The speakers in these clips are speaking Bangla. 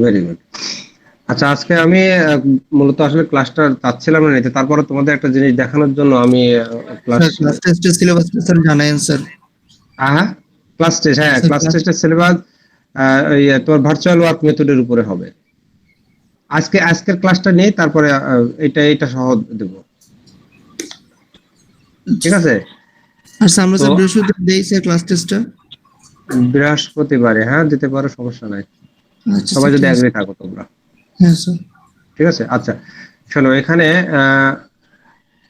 Very good. আচ্ছা, আজকে আমি মূলত আসলে ক্লাসটা চাচ্ছিলাম না নিতে, তারপরে তোমাদের একটা জিনিস দেখানোর জন্য আমি ক্লাস। স্যার ক্লাস টেস্টের সিলেবাসটা স্যার জানায়েন স্যার। হ্যাঁ, ক্লাস টেস্ট, হ্যাঁ স্যার ক্লাস ক্লাস টেস্টের সিলেবাস তোমার ভার্চুয়াল ওয়ার্ক মেথডের উপরে হবে। আজকের ক্লাসটা নিয়ে তারপরে এটা সহ দেব, ঠিক আছে? আর স্যার আমরা তো স্যার বৃহস্পতিবার দেই স্যার ক্লাস টেস্টটা। বৃহস্পতিবারে হ্যাঁ দিতে পারো, সমস্যা নাই, আচ্ছা সবাই স্যার যদি ঠিক আছে। এগ্রি থাকো তোমরা। হ্যাঁ স্যার। ঠিক আছে, আচ্ছা শোনো, এখানে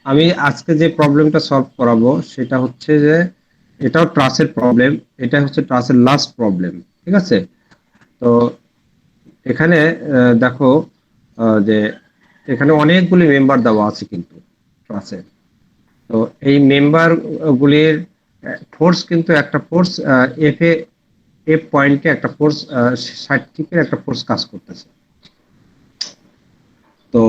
আমি আজকে যে প্রবলেমটা সলভ করাবো সেটা হচ্ছে যে এটাও ট্রাসের প্রবলেম, এটা হচ্ছে ট্রাসের লাস্ট প্রবলেম। ঠিক আছে, তো এখানে দেখো যে এখানে অনেকগুলি মেম্বার দেওয়া আছে কিন্তু ট্রাসে। তো এই মেম্বার গুলির ফোর্স কিন্তু একটা ফোর্স এফ এ এফ পয়েন্টে একটা ফোর্স 60 একটা ফোর্স কাজ করতেছে। তো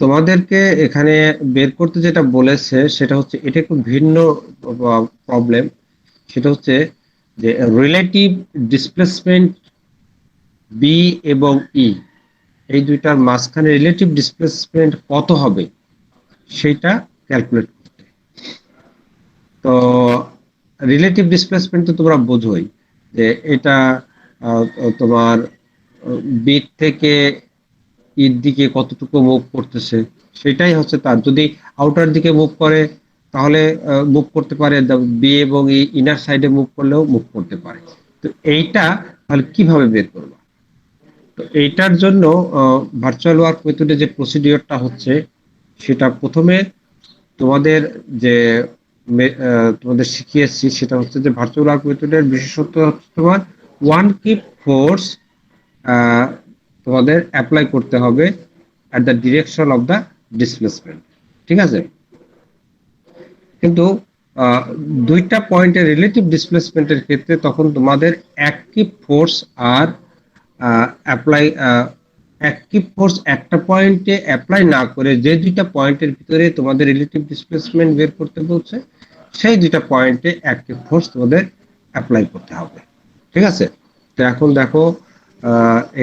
তোমাদেরকে এখানে বের করতে যেটা বলেছে সেটা হচ্ছে এটা একটু ভিন্ন প্রবলেম। সেটা হচ্ছে যে রিলেটিভ ডিসপ্লেসমেন্ট বি এবং ই, এই দুইটার মাঝখানে রিলেটিভ ডিসপ্লেসমেন্ট কত হবে সেটা ক্যালকুলেট করতে। তো রিলেটিভ ডিসপ্লেসমেন্ট তো তোমরা বোঝোই যে এটা আহ, তোমার বি থেকে ইর দিকে কতটুকু মুভ করতেছে, সেটাই হচ্ছে তার। যদি আউটার দিকে মুভ করে তাহলে মুভ করতে পারে, বি এবং ইনার সাইডে মুভ করলেও মুভ করতে পারে। তো এইটা তাহলে কিভাবে বের করবো? তো এইটার জন্য ভার্চুয়াল ওয়ার্ক মেথডে যে প্রসিডিওরটা হচ্ছে সেটা প্রথমে তোমাদের যে তোমাদের শিখিয়েছি সেটা হচ্ছে যে ভার্চুয়াল ওয়ার্ক মেথডের বিশেষত্ব হচ্ছে তোমার ওয়ান কিপ ফোর্স তোমাদের অ্যাপ্লাই করতে হবে at the direction of the displacement. ঠিক আছে, কিন্তু আহ, দুইটা পয়েন্টের রিলেটিভ ডিসপ্লেসমেন্টের ক্ষেত্রে তখন তোমাদের একই ফোর্স আর অ্যাপ্লাই একই ফোর্স একটা পয়েন্টে অ্যাপ্লাই না করে যে দুইটা পয়েন্টের ভিতরে তোমাদের রিলেটিভ ডিসপ্লেসমেন্ট বের করতে বলছে সেই দুইটা পয়েন্টে একই ফোর্স তোমাদের অ্যাপ্লাই করতে হবে। ঠিক আছে, তো এখন দেখো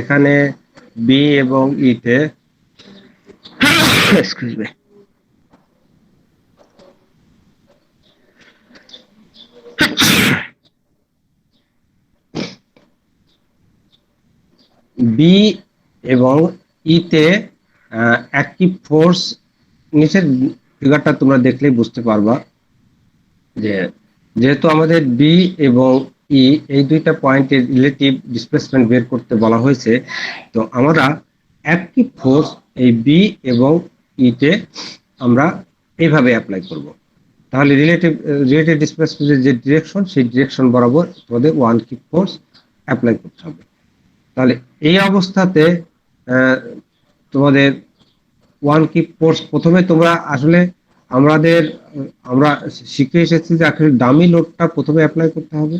এখানে বি এবং ইতে এক্সকিউজ মি, বি এবং ইতে একই ফোর্স, নিচের ফিগারটা তোমরা দেখলেই বুঝতে পারবা যে যেহেতু আমাদের বি এবং ই এই দুইটা পয়েন্টের রিলেটিভ ডিসপ্লেসমেন্ট বের করতে বলা হয়েছে, তো আমরা একই ফোর্স এই বি এবং ইতে আমরা এইভাবে অ্যাপ্লাই করব। তাহলে রিলেটিভ ডিসপ্লেসমেন্টের যে ডিরেকশন সেই ডিরেকশন বরাবর তোমাদের ওয়ান কিপ ফোর্স অ্যাপ্লাই করতে হবে। তাহলে এই অবস্থাতে আহ, তোমাদের ওয়ান কিপ ফোর্স প্রথমে তোমরা আসলে আমাদের আমরা শিখে এসেছি যে আসলে ডামি লোডটা প্রথমে অ্যাপ্লাই করতে হবে।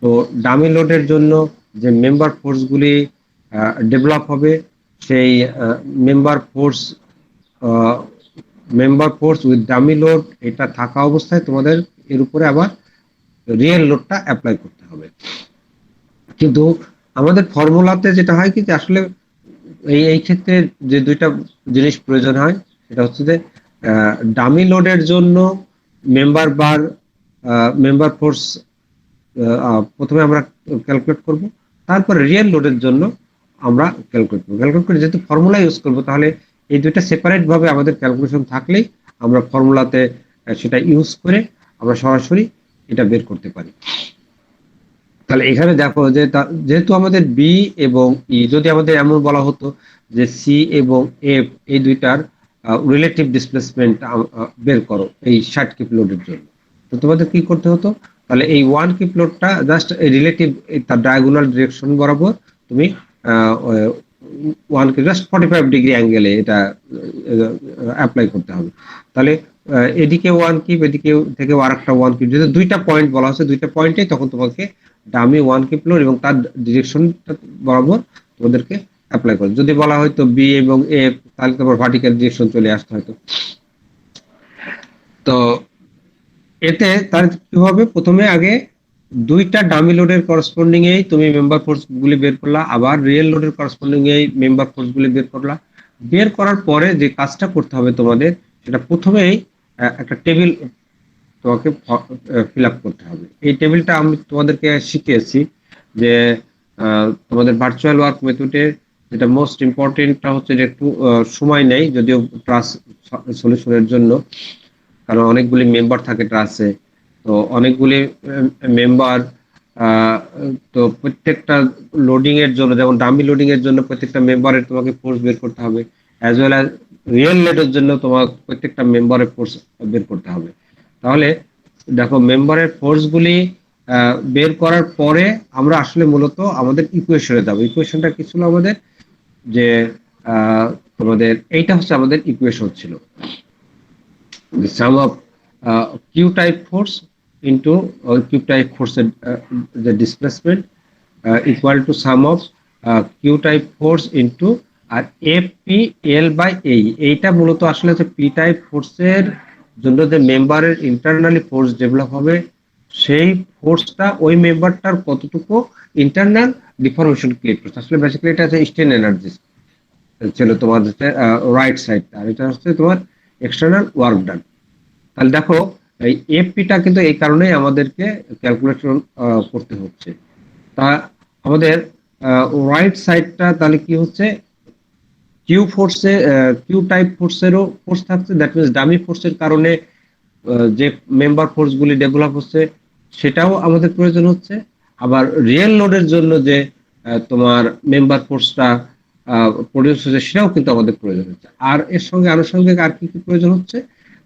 তো ডামি লোডের জন্য যে মেম্বার ফোর্স গুলি ডেভেলপ হবে সেই member force member force with dummy load এটা থাকা অবস্থায় তোমাদের এর উপরে আবার রিয়েল লোডটা অ্যাপ্লাই করতে হবে। কিন্তু আমাদের ফর্মুলাতে যেটা হয় কি যে আসলে এই ক্ষেত্রে যে দুইটা জিনিস প্রয়োজন হয় সেটা হচ্ছে যে ডামি লোডের জন্য মেম্বার বার মেম্বার ফোর্স প্রথমে আমরা ক্যালকুলেট করব, তারপরে রিয়েল লোডের জন্য আমরা ক্যালকুলেট করে যেহেতু ফর্মুলা ইউজ করব তাহলে এই দুইটা সেপারেট ভাবে আমাদের ক্যালকুলেশন থাকলেই আমরা ফর্মুলাতে সেটা ইউজ করে আমরা সরাসরি এটা বের করতে পারি। তাহলে এখানে দেখো যে যেহেতু আমাদের বি এবং ই, যদি আমাদের এমন বলা হতো যে সি এবং এফ এই দুইটার রিলেটিভ ডিসপ্লেসমেন্ট বের করো এই 60 কিপ লোডের জন্য, তো তোমাদের কি করতে হতো? তাহলে এই ওয়ান কিপ লোডটা জাস্ট রিলেটিভ তার ডায়াগোনাল ডিরেকশন বরাবর তুমি ওয়ান কিপ জাস্ট 45 ডিগ্রি অ্যাঙ্গেলে এটা অ্যাপ্লাই করতে হবে। তাহলে এদিকে ওয়ান কিপ, এদিকে থেকে আরেকটা ওয়ান কিপ, যেহেতু দুইটা পয়েন্ট বলা হচ্ছে দুইটা পয়েন্টে তখন তোমাকে ডামি ওয়ান কিপ লোড এবং তার ডিরেকশন বরাবর তোমাদেরকে অ্যাপ্লাই করে। যদি বলা হয়তো বি এবং এ তাহলে তোমার ভার্টিক্যাল ডিরেকশন চলে আসতে হয়তো। তো এতে তার কি হবে, প্রথমে আগে দুইটা ডামি লোডের করসপন্ডিং এই তুমি মেম্বার ফোর্স গুলি বের করলা, আবার রিয়েল লোডের করসপন্ডিং এই মেম্বার ফোর্স গুলি বের করলা। বের করার পরে যে কাজটা করতে হবে তোমাদের, সেটা প্রথমেই একটা টেবিল তোমাকে ফিল আপ করতে হবে। এই টেবিলটা আমি তোমাদেরকে শিখিয়েছি যে তোমাদের ভার্চুয়াল ওয়ার্ক মেথডে যেটা মোস্ট ইম্পর্টেন্টটা হচ্ছে যে একটু সময় নেই, যদিও ট্রাস সলিউশনের জন্য, কারণ অনেকগুলি মেম্বার থাকে ট্রাসে। তো অনেকগুলি মেম্বার, তো প্রত্যেকটা লোডিং এর জন্য, যেমন ডামি লোডিং এর জন্য প্রত্যেকটা মেম্বারের তোমাকে ফোর্স বের করতে হবে, অ্যাজ ওয়েল অ্যাজ রিয়েল লোডের জন্য তোমার প্রত্যেকটা মেম্বারের ফোর্স বের করতে হবে। তাহলে দেখো, মেম্বারের ফোর্স গুলি বের করার পরে আমরা আসলে মূলত আমাদের ইকুয়েশনে যাব। ইকুয়েশনটা কি ছিল আমাদের? যে তোমাদের এইটা হচ্ছে আমাদের ইকুয়েশন ছিল, the sum of q type force into q type force the displacement equal to sum of q type force into R FPL by A। এইটা মূলত আসলে হচ্ছে p type ফোর্সের জন্য যে মেম্বারের ইন্টারনালি ফোর্স ডেভেলপ হবে, সেই ফোর্সটা ওই মেম্বারটার কতটুকু ইন্টারনাল ডিফরমেশন ক্রিয়েট করছে। আসলে বেসিক্যালি এটা হচ্ছে স্ট্রেন এনার্জি ছিল তোমার হচ্ছে রাইট সাইডটা, আর এটা হচ্ছে তোমার এক্সটার্নাল ওয়ার্ক ডান। তাহলে দেখো, এই এফপিটা কিন্তু এই কারণেই আমাদেরকে ক্যালকুলেশন করতে হচ্ছে। তা আমাদের রাইট সাইডটা তাহলে কি হচ্ছে, কিউ ফোর্সে, কিউ টাইপ ফোর্সেরও ফোর্স থাকছে, দ্যাট মিনস ডামি ফোর্সের কারণে যে মেম্বার ফোর্স গুলি ডেভেলপ হচ্ছে সেটাও আমাদের প্রয়োজন হচ্ছে। আবার রিয়েল লোডের জন্য যে তোমার মেম্বার ফোর্সটা প্রডিউস হচ্ছে সেটাও কিন্তু আমাদের প্রয়োজন হচ্ছে। আর এর সঙ্গে আনুষঙ্গিক আর কি কি প্রয়োজন হচ্ছে?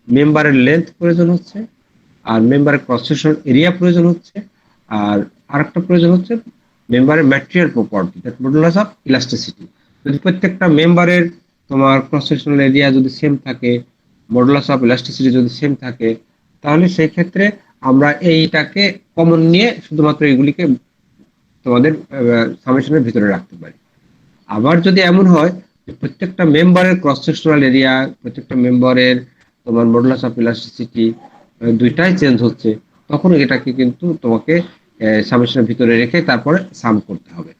মেম্বারের লেন্থ প্রয়োজন হচ্ছে, আর মেম্বারের ক্রস সেকশন এরিয়া প্রয়োজন হচ্ছে, আর আরেকটা প্রয়োজন হচ্ছে মেম্বারের material property, that modulus of elasticity. যদি প্রত্যেকটা মেম্বারের তোমার ক্রস সেকশনাল এরিয়া যদি সেম থাকে, মডুলাস অফ ইলাস্টিসিটি যদি সেম থাকে, তাহলে সেই ক্ষেত্রে আমরা এইটাকে কমন নিয়ে শুধুমাত্র এগুলিকে তোমাদের সামেশনের ভিতরে রাখতে পারি। আবার যদি এমন হয় যে প্রত্যেকটা মেম্বারের ক্রস সেকশনাল এরিয়া, প্রত্যেকটা মেম্বারের তোমার মডুলাস অফ ইলাস্টিসিটি দুইটাই চেঞ্জ হচ্ছে, তখন এটাকে কিন্তু তোমাকে সামেশনের ভিতরে রেখে তারপরে সাম করতে হবে।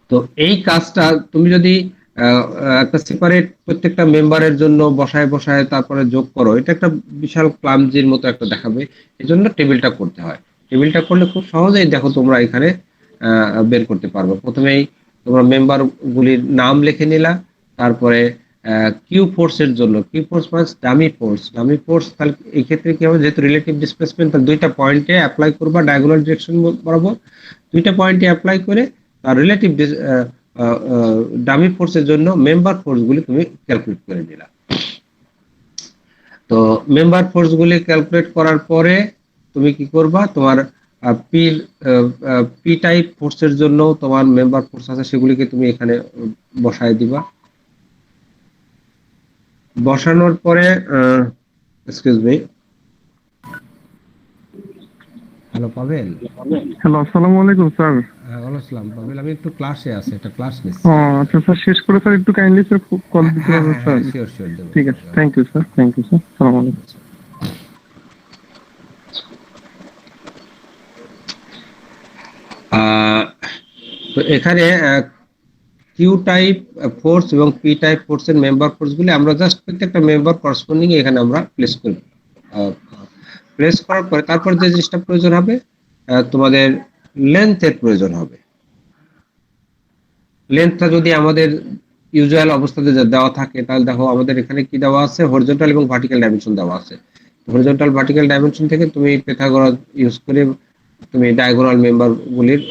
তো এই কাজটা তুমি যদি একটা সেপারেট প্রত্যেকটা মেম্বারের জন্য বসায় বসায় তারপরে যোগ করো, এটা একটা বিশাল ক্লামজির মতো একটা দেখাবে। এজন্য টেবিলটা করতে হয়। টেবিলটা করলে খুব সহজেই দেখো তোমরা এখানে বের করতে পারবে। প্রথমেই তোমরা মেম্বার গুলির নাম লিখে নিলা, তারপরে কিউ ফোর্সের জন্য, কিউ ফোর্স মানে ডামি ফোর্স। ডামি ফোর্স তাহলে এই ক্ষেত্রে কি হবে, যেহেতু রিলেটিভ ডিসপ্লেসমেন্ট, তাহলে দুইটা পয়েন্টে অ্যাপ্লাই করবা ডায়াগোনাল ডিরেকশন বরাবর, দুইটা পয়েন্টে অ্যাপ্লাই করে তার রিলেটিভ ডামি ফোর্সের জন্য মেম্বার ফোর্স গুলি তুমি ক্যালকুলেট করে নিলা। তো মেম্বার ফোর্স গুলি ক্যালকুলেট করার পরে তুমি কি করবা, তোমার পি টাইপ ফোর্সের জন্য তোমার মেম্বার ফোর্স আছে, সেগুলিকে তুমি এখানে বসায় দিবা। বসানোর পরে excuse me, hello Pavel. Hello, আসসালামু আলাইকুম স্যার। ওয়ালাইকুম আসসালাম পাবেল, আমি একটু ক্লাসে আছি, একটা ক্লাস নিচ্ছি। ও আচ্ছা স্যার, শেষ করে স্যার একটু কাইন্ডলি স্যার কল দিতে পারবেন স্যার? শিওর শিওর দেবো। ঠিক আছে, thank you sir, thank you sir, আসসালামু আলাইকুম। তো এখানে কিউ টাইপ ফোর্স এবং পি টাইপ ফোর্সের মেম্বার ফোর্সগুলি আমরা জাস্ট প্রত্যেকটা মেম্বার করসপন্ডিং এখানে আমরা প্লেস করব। প্লেস করার পরে তারপর যে জিনিসটা প্রয়োজন হবে, তোমাদের লেন্থের প্রয়োজন হবে। লেন্থটা যদি আমাদের ইউজুয়াল অবস্থাতে দেওয়া থাকে, তাহলে দেখো আমাদের এখানে কি দেওয়া আছে, হরিজন্টাল এবং ভার্টিক্যাল ডাইমেনশন দেওয়া আছে। হরিজন্টাল ভার্টিক্যাল ডাইমেনশন থেকে তুমি পিথাগোরাস ইউজ করে তুমি ডায়াগোনাল মেম্বার গুলির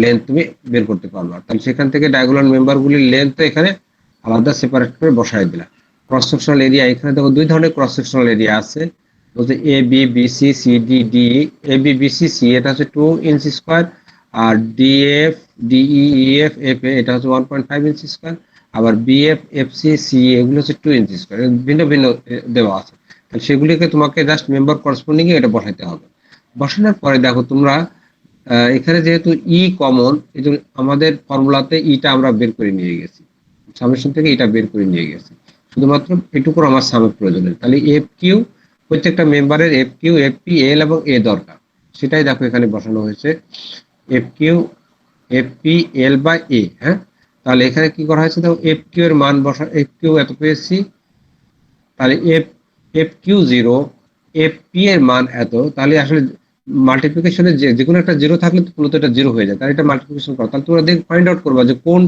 লেন্থ তুমি বের করতে পারবা। তাহলে সেখান থেকে ডায়াগোনাল মেম্বার গুলির লেন্থ এখানে আলাদা সেপারেট করে বসায় দিলা। ক্রস সেকশনাল এরিয়া, এখানে দেখো দুই ধরনের ক্রস সেকশনাল এরিয়া আছে, বলতে A B B C C D D. A B B C C এটা হচ্ছে 2 ইঞ্চি স্কয়ার, আর D F D E F F A এটা হচ্ছে 1.5 ইঞ্চি স্কয়ার, আবার B F F C C এগুলো হচ্ছে 2 ইঞ্চি স্কয়ার। ভিন্ন ভিন্ন দেওয়া আছে। তাহলে সেগুলিকে তোমাকে জাস্ট মেম্বার করসপন্ডিং এ এটা বসাইতে হবে। বসানোর পরে দেখো তোমরা এখানে যেহেতু ই কমন, এই জন্য আমাদের ফর্মুলাতে ইটা আমরা বের করে নিয়ে গেছি, সামেশন থেকে এটা বের করে নিয়ে গেছি। শুধুমাত্র এটুকু আমার সামের প্রয়োজন। তাহলে এফ কিউ, প্রত্যেকটা মেম্বারের F Q, F P, L এবং এ দরকার। সেটাই দেখো এখানে বসানো হয়েছে F Q F P L by A. হ্যাঁ, তাহলে এখানে কি করা হয়েছে দেখো এফ কিউ এর মান বসা, এফ কিউ এত পেয়েছি, তাহলে F F Q 0, F P এর মান এত, তাহলে আসলে মাল্টিপ্লিকেশনে যে কোনো একটা জিরো থাকলে তো মূলত এটা জিরো হয়ে যায়, তাহলে এটা মাল্টিপ্লিকেশন করো, তাহলে তোমরা ফাইন্ড আউট করবা যে কোন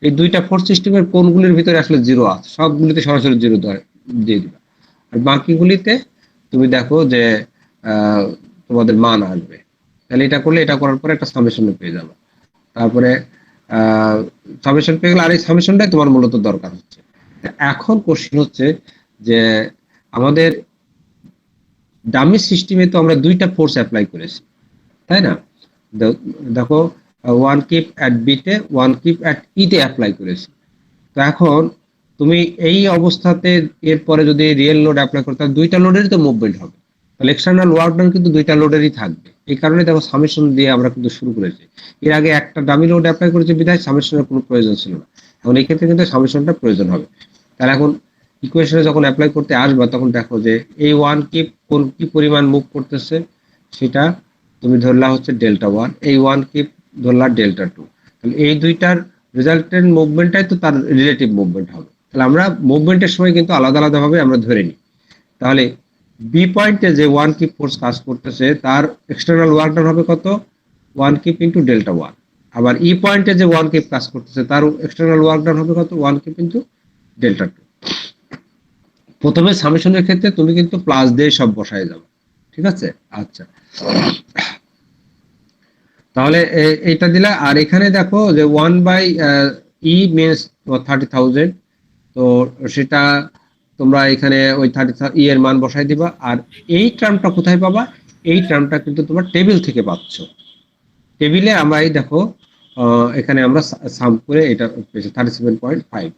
এই দুইটা ফোর্স সিস্টেমের কোনগুলির ভিতরে আসলে জিরো আছে, সবগুলিতে সরাসরি জিরো দিয়ে দিবা, আর বাকিগুলিতে তুমি দেখো যে তোমাদের মান আসবে, তাহলে এটা করলে, এটা করার পরে একটা সামেশন পেয়ে যাবে, তারপরে সামেশন পেয়ে গেলে, আর এই সামেশনটাই তোমার মূলত দরকার হচ্ছে। এখন কোশ্চেন হচ্ছে যে আমাদের ডামি সিস্টেমে তো আমরা দুইটা ফোর্স অ্যাপ্লাই করেছি, তাই না? দেখো ওয়ান কিপ অ্যাট বিতে, ওয়ান কিপ অ্যাট ইতে অ্যাপ্লাই করেছি। তো এখন তুমি এই অবস্থাতে এরপরে যদি রিয়েল লোড অ্যাপ্লাই করো, তাহলে দুইটা লোডেরই তো মুভমেন্ট হবে, তাহলে এক্সটার্নাল ওয়ার্ক ডান কিন্তু দুইটা লোডেরই থাকবে। এই কারণে দেখো সামেশন দিয়ে আমরা কিন্তু শুরু করেছি। এর আগে একটা ডামি লোড অ্যাপ্লাই করেছি বিধায় সামেশনের কোনো প্রয়োজন ছিল না, এখন এই ক্ষেত্রে কিন্তু সামেশনটা প্রয়োজন হবে। তাহলে এখন ইকুয়েশনে যখন অ্যাপ্লাই করতে আসবা তখন দেখো যে এই ওয়ান কিপ কোন কি পরিমাণ মুভ করতেছে, সেটা তুমি ধরলা হচ্ছে ডেল্টা 1, এই ওয়ান কিপ ধরলা ডেল্টা 2, তাহলে এই দুইটার রেজাল্টেন্ট মুভমেন্টটাই তো তার রিলেটিভ মুভমেন্ট হবে। তাহলে আমরা মুভমেন্টের সময় কিন্তু আলাদা আলাদা ভাবে আমরা ধরে নিই। তাহলে বি পয়েন্টে যে ওয়ান কিপ ফোর্স কাজ করতেছে তার এক্সটার্নাল ওয়ার্ক ডান হবে কত, ওয়ান কিপ ইন্টু ডেল্টা 1, আবার ই পয়েন্টে যে ওয়ান কিপ কাজ করতেছে তার এক্সটার্নাল ওয়ার্ক ডান হবে কত, ওয়ান কিপ ইন্টু ডেল্টা 2। প্রথমে সামেশনের ক্ষেত্রে তুমি কিন্তু প্লাস দিয়ে সব বসায় যাবে, ঠিক আছে? আচ্ছা, তাহলে এইটা দিলা, আর এখানে দেখো যে 1/e মিনস 30,000, তো সেটা তোমরা এখানে ওই 30 এর মান বসাই দিবা। আর এই টার্মটা কোথায় পাবা, এই টার্মটা কিন্তু তোমার টেবিল থেকে পাচ্ছ। টেবিলে আমরা এই দেখো এখানে আমরা সাম করে এটা পেয়েছি 37.5,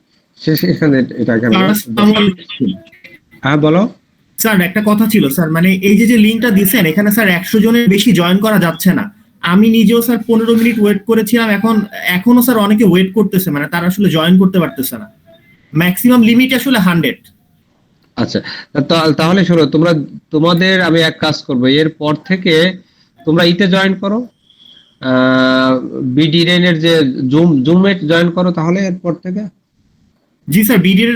এখানে এটাকে আমরা, হ্যাঁ বলো। স্যার একটা কথা ছিল স্যার, মানে এই যে লিঙ্কটা দিয়েছেন এখানে স্যার 100 জনের বেশি জয়েন করা যাচ্ছে না। আমি নিজেও স্যার 15 মিনিট ওয়েট করেছিলাম, এখনো স্যার অনেকে ওয়েট করতেছে, মানে তারা আসলে জয়েন করতে পারতেছে না। ম্যাক্সিমাম লিমিট আসলে 100। আচ্ছা, তাহলে শোনো, তোমাদের আমি এক কাজ করবো, এর পর থেকে তোমরা ইতে জয়েন করো, বিডি রেনের যে জুমে জয়েন করো, তাহলে এরপর থেকে। জি স্যার, বিডির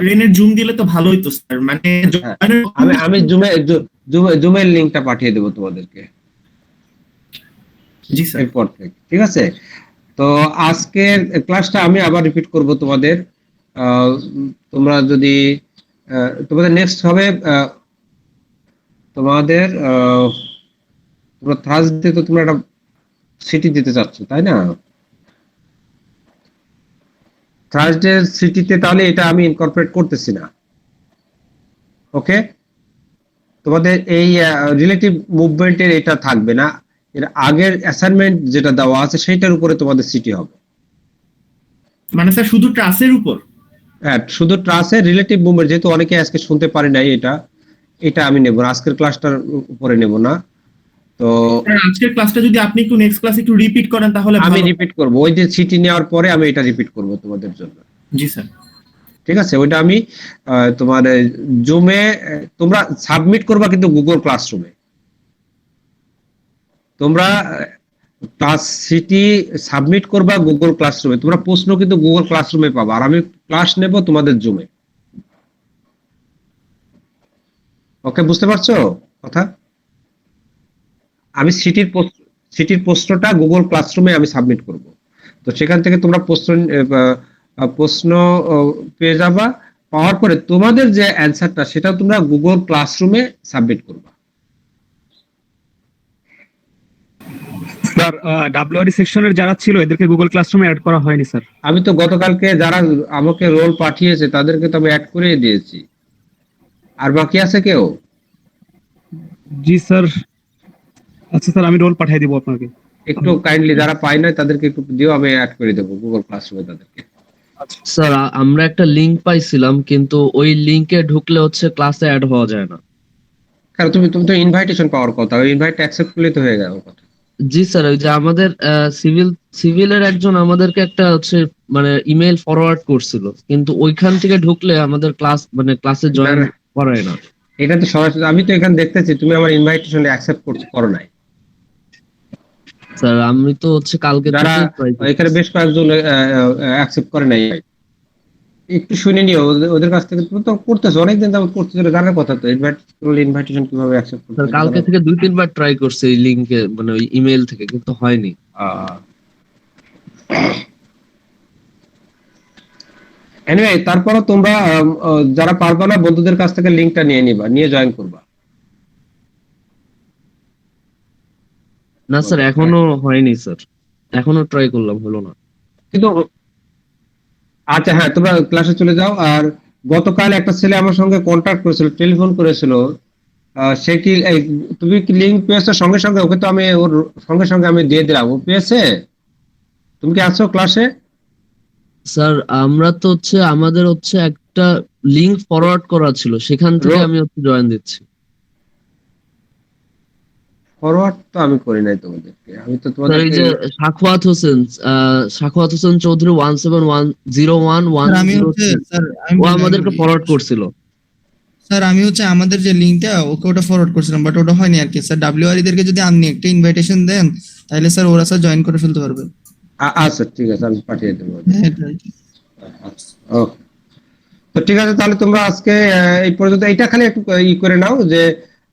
রেনের জুম দিলে তো ভালোই তো স্যার, মানে আমি জুমের লিংকটা পাঠিয়ে দেবো তোমাদেরকে জি স্যার এরপর থেকে, ঠিক আছে? তো আজকের ক্লাসটা আমি আবার রিপিট করব তোমাদের, তোমরা যদি তোমাদের নেক্সট হবে তোমাদের তোমরা থার্সডে, তো তোমরা একটা সিটি দিতে চাচ্ছ তাই না? থার্সডে সিটিতে তাহলে এটা আমি ইনকর্পোরেট করতেছি না, ওকে? তোমাদের এই রিলেটিভ মুভমেন্টের এটা থাকবে না, এর আগের অ্যাসাইনমেন্ট যেটা দেওয়া আছে সেটার উপরে তোমাদের সিটি হবে। মানে স্যার শুধু ট্রাসের উপর? হ্যাঁ, শুধু ট্রাসের রিলেটিভ মুভমেন্ট, যেহেতু অনেকে আজকে শুনতে পারে নাই, এটা আমি নেব না, আজকের ক্লাসটার উপরে নেব না। তো আজকের ক্লাসটা যদি আপনি একটু নেক্সট ক্লাসে একটু রিপিট করেন তাহলে আমি রিপিট করব, ওই যে সিটি নেওয়ার পরে আমি এটা রিপিট করব তোমাদের জন্য। জি স্যার, ঠিক আছে? ওইটা আমি তোমার জুমে তোমরা সাবমিট করবা, কিন্তু গুগল ক্লাসরুমে তোমরা ক্লাস সিটি সাবমিট করবা গুগল ক্লাসরুমে, তোমরা প্রশ্ন কিন্তু গুগল ক্লাসরুমে পাবা, আর আমি ক্লাস নেব তোমাদের জুমে। ওকে, বুঝতে পারছো কথা? আমি সিটির প্রশ্নটা গুগল ক্লাসরুমে আমি সাবমিট করব, তো সেখান থেকে তোমরা প্রশ্ন পেয়ে যাবা, পাওয়ার পরে তোমাদের যে অ্যানসারটা সেটা তোমরা গুগল ক্লাসরুমে সাবমিট করবা। স্যার ডাব্লিউআরই সেকশনের যারা ছিল এদেরকে গুগল ক্লাসরুমে অ্যাড করা হয়নি স্যার। আমি তো গতকালকে যারা আমাকে রোল পাঠিয়েছে তাদেরকে তো আমি অ্যাড করে দিয়েছি, আর বাকি আছে কেউ? জি স্যার। আচ্ছা স্যার, আমি রোল পাঠিয়ে দিব আপনাকে। একটু কাইন্ডলি যারা পায় না তাদেরকে একটু দিও, আমি অ্যাড করে দেবো গুগল ক্লাসরুমে তাদেরকে। স্যার আমরা একটা লিংক পাইছিলাম, কিন্তু ওই লিংকে ঢুকলে হচ্ছে ক্লাসে অ্যাড হওয়া যায় না। কারণ তুমি তো ইনভাইটেশন পাওয়ার কথা, ওই ইনভাইট অ্যাকসেপ্ট করলে তো হয়ে গেল কথা। জি স্যার, ওই যে আমাদের সিভিলের একজন আমাদেরকে একটা হচ্ছে মানে ইমেল ফরওয়ার্ড করছিল, কিন্তু ওইখান থেকে ঢুকলে আমাদের ক্লাসে জয়েন করায় না। এটা তো সরাসরি আমি তো এখানে দেখতেছি তুমি আমার ইনভাইটেশন অ্যাকসেপ্ট করো নাই। স্যার আমি তো হচ্ছে কালকে যারা থেকে try করছি। এখানে বেশ কয়েকজন অ্যাকসেপ্ট করে নাই, একটু শুনে নিও ওদের কাছ থেকে। তুমি তো করতেছো, অনেকদিন যাবত করতেছো, এটা জানার কথা তো। ইনভাইটেশন কিভাবে অ্যাকসেপ্ট করতে স্যার হয় কালকে থেকে 2-3 বার ট্রাই করছে এই লিংকে, মানে ওই ইমেল থেকে, কিন্তু হয়নি। এনিওয়ে, তারপরে তোমরা যারা পারবে না বন্ধুদের কাছ থেকে লিংকটা নিয়ে নিবা, নিয়ে জয়েন করবা। না স্যার এখনো হয়নি স্যার, এখনো ট্রাই করলাম, হলো না। কিন্তু আচ্ছা হ্যাঁ, তোমরা ক্লাসে চলে যাও। আর গতকাল একটা ছেলে আমার সঙ্গে কন্ট্যাক্ট করেছিল, টেলিফোন করেছিল। সে কি তুমি কি লিংক পেয়েছো সঙ্গে সঙ্গে? ওকে তো আমি ওর সঙ্গে সঙ্গে আমি দিয়ে দিলাম, ও পেয়েছে। তুমি কি আছো ক্লাসে? স্যার আমরা তো হচ্ছে আমাদের হচ্ছে একটা লিংক ফরওয়ার্ড করা ছিল, সেখান থেকে আমি হচ্ছে জয়েন দিচ্ছি। ফরওয়ার্ড তো আমি করি নাই তোমাদেরকে, আমি তো স্যার এই যে তোমাদেরকে সাখাওয়াত হোসেন চৌধুরী 1710101 স্যার আমি হচ্ছে স্যার আমি ও আমাদেরকে ফরওয়ার্ড করছিল। স্যার আমি হচ্ছে আমাদের যে লিঙ্কটা ওকে ওটা ফরওয়ার্ড করছিলাম, বাট ওটা হয়নি আর কি স্যার। ডাব্লিউআরই দেরকে যদি আপনি একটা ইনভাইটেশন দেন তাহলে স্যার ওরা স্যার জয়েন করে ফেলতে পারবে। আচ্ছা ঠিক আছে, আমি পাঠিয়ে দেবো। হ্যাঁ এটা আর কি। ওকে, তো ঠিক আছে, তাহলে তোমরা আজকে এই পর্যন্ত। এইটা খালি একটু করে নাও যে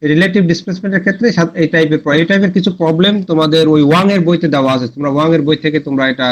রিলেটিভ ডিসপ্লেসমেন্টের ক্ষেত্রে এই টাইপের কিছু প্রবলেম তোমাদের ওই ওয়াং এর বইতে দেওয়া আছে। তোমরা ওয়াং এর বই থেকে তোমরা এটা